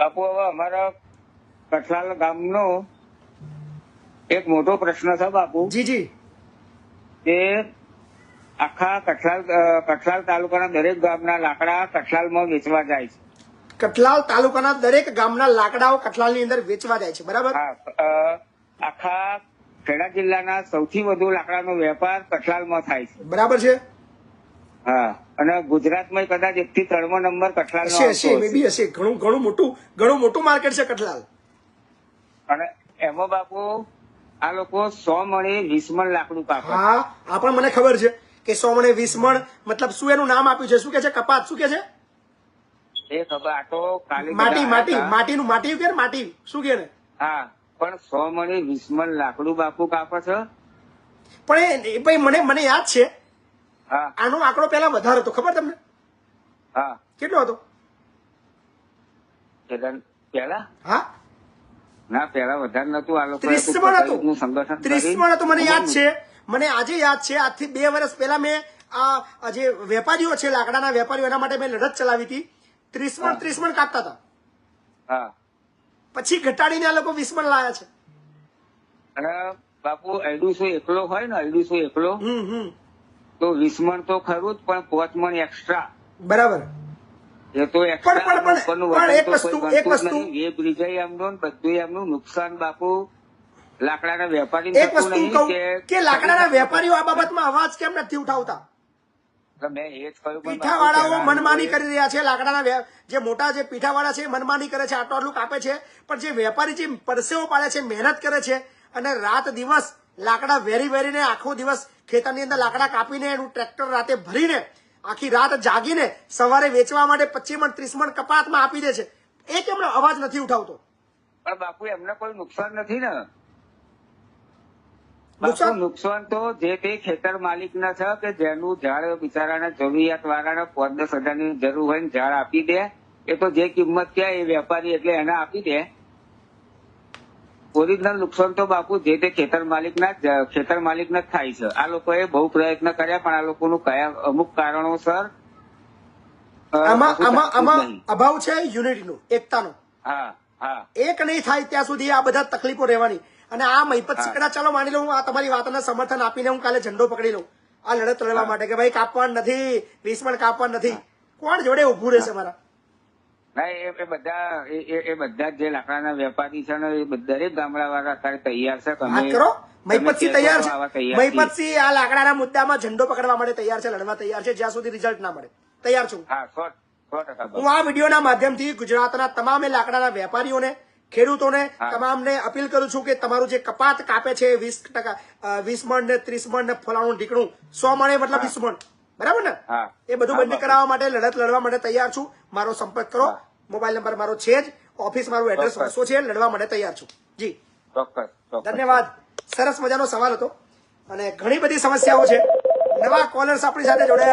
બાપુ હવે અમારા કઠલાલ ગામનો એક મોટો પ્રશ્ન છે બાપુ. જી જી. કે આખા કઠલાલ તાલુકાના દરેક ગામના લાકડા કઠલાલમાં વેચવા જાય છે. કઠલાલ તાલુકાના દરેક ગામના લાકડાઓ કઠલાલની અંદર વેચવા જાય છે, બરાબર? હા. આખા ખેડા જિલ્લાના સૌથી વધુ લાકડાનો વેપાર કઠલાલમાં થાય છે, બરાબર છે. હા. અને ગુજરાતમાં કદાચ 1 થી 3મો નંબર કઠલાલનો હશે, મે બી હશે. ઘણું મોટું માર્કેટ છે કઠલાલ. અને એમાં બાપુ આ લોકો 100 મણે 20 મણ લાકડું કાપે. હા, આ પણ મને ખબર છે કે 100 મણે 20 મણ, મતલબ શું એનું નામ આપ્યું છે? શું કે છે? કપાત? શું કે છે? એ ખબર. આ તો કાલે માટી કે માટી શું કે? હા, પણ 100 મણે 20 મણ લાકડું બાપુ કાપે છે. પણ એ ભાઈ મને યાદ છે. હા. આનો આંકડો પેલા વધારે હતો, ખબર તમને? હા. કેટલો હતો પેલા? હા, ના, પેલા વધારે નતું. આ લોકો 30 મણ હતું. સંગઠન 30 મણ હતું, મને યાદ છે. મને આજે યાદ છે. આજથી 2 વર્ષ પહેલા મેં આ જે વેપારીઓ છે, લાકડાના વેપારીઓ, એના માટે મેં લડત ચલાવી હતી. 30 મણ કાપતા હતા. હા. પછી ઘટાડીને આ લોકો 20 મણ લાયા છે. અને બાપુ અયડુસો એકલો હોય ને, અયડુસો એકલો, તો 20 મણ તો ખરું જ, પણ 5 મણ એક્સ્ટ્રા. બરાબર. એ તો પણ એક વસ્તુ બધું એમનું નુકસાન બાપુ લાકડાના વેપારી. એક વસ્તુ કહું કે લાકડાના વેપારીઓ આ બાબતમાં અવાજ કેમ નથી ઉઠાવતા? મેં એ જ કહ્યું. પીઠાવાળાઓ મનમાની કરી રહ્યા છે. લાકડાના જે મોટા જે પીઠાવાળા છે મનમાની કરે છે, આટલું કાપે છે. પણ જે વેપારી જે પરસેવો પાડે છે, મહેનત કરે છે, અને રાત દિવસ લાકડા વેરીને આખો દિવસ ખેતરની અંદર લાકડા કાપીને એનું ટ્રેક્ટર રાતે ભરીને આખી રાત જાગીને સવારે વેચવા માટે 25 મણ 30 મણ કપાતમાં આપી દે છે, એ કેમ અવાજ નથી ઉઠાવતો? પણ બાપુ એમને કોઈ નુકસાન નથી ને. નુકસાન તો જે તે ખેતર માલિક ના છે, કે જેનું ઝાડ બિચારાના જરૂરિયાત વાળાને 5-10 હજારની જરૂર હોય ને ઝાડ આપી દે, એ તો જે કિંમત ક્યાં એ વેપારી એટલે એને આપી દે. ઓરિજિનલ નુકસાન તો બાપુ જે તે ખેતર માલિક ના થાય છે. આ લોકોએ બહુ પ્રયત્ન કર્યા, પણ આ લોકોનું કયા અમુક કારણોસર આમાં અભાવ છે યુનિટીનો, એકતાનો. હા. હા. એક નહીં થાય ત્યાં સુધી આ બધા તકલીફો રહેવાની. અને આ મહિપત સિકડા, ચાલો માની લઉં આ તમારી વાતને સમર્થન આપીને હું કાલે ઝંડો પકડી લઉં આ લડત લડવા માટે કે ભાઈ કાપવાનું નથી, 20 મણ કાપવાનું નથી. કોણ જોડે ઉભું રહેશે મારા? એ બધા જે લાકડાના વેપારી છે ને, એ દરેક ગામડા વાળા અત્યારે તૈયાર છે. વાત કરો. મહિપતસિંહ તૈયાર છે. મહિપતસિંહ આ લાકડાના મુદ્દામાં ઝંડો પકડવા માટે તૈયાર છે, લડવા તૈયાર છે, જ્યાં સુધી રિઝલ્ટ ના મળે. તૈયાર છું. હું આ વિડીયોના માધ્યમથી ગુજરાતના તમામ લાકડાના વેપારીઓને, ખેડૂતોને, તમામને અપીલ કરું છું કે તમારું જે કપાત કાપે છે 20% 20 મણ ને 30 મણ ને ફલાણું ઢીકણું 100 મણે મતલબ 20 મણ, બરાબર ને? એ બધું બંધ કરાવવા માટે લડત લડવા માટે તૈયાર છું. મારો સંપર્ક કરો. મોબાઈલ નંબર મારો છે જ, ઓફિસ મારું એડ્રેસ વર્ષો છે. લડવા માટે તૈયાર છું. જી, ધન્યવાદ. સરસ મજાનો સવાલ હતો અને ઘણી બધી સમસ્યાઓ છે. નવા કોલર્સ આપણી સાથે જોડાયા.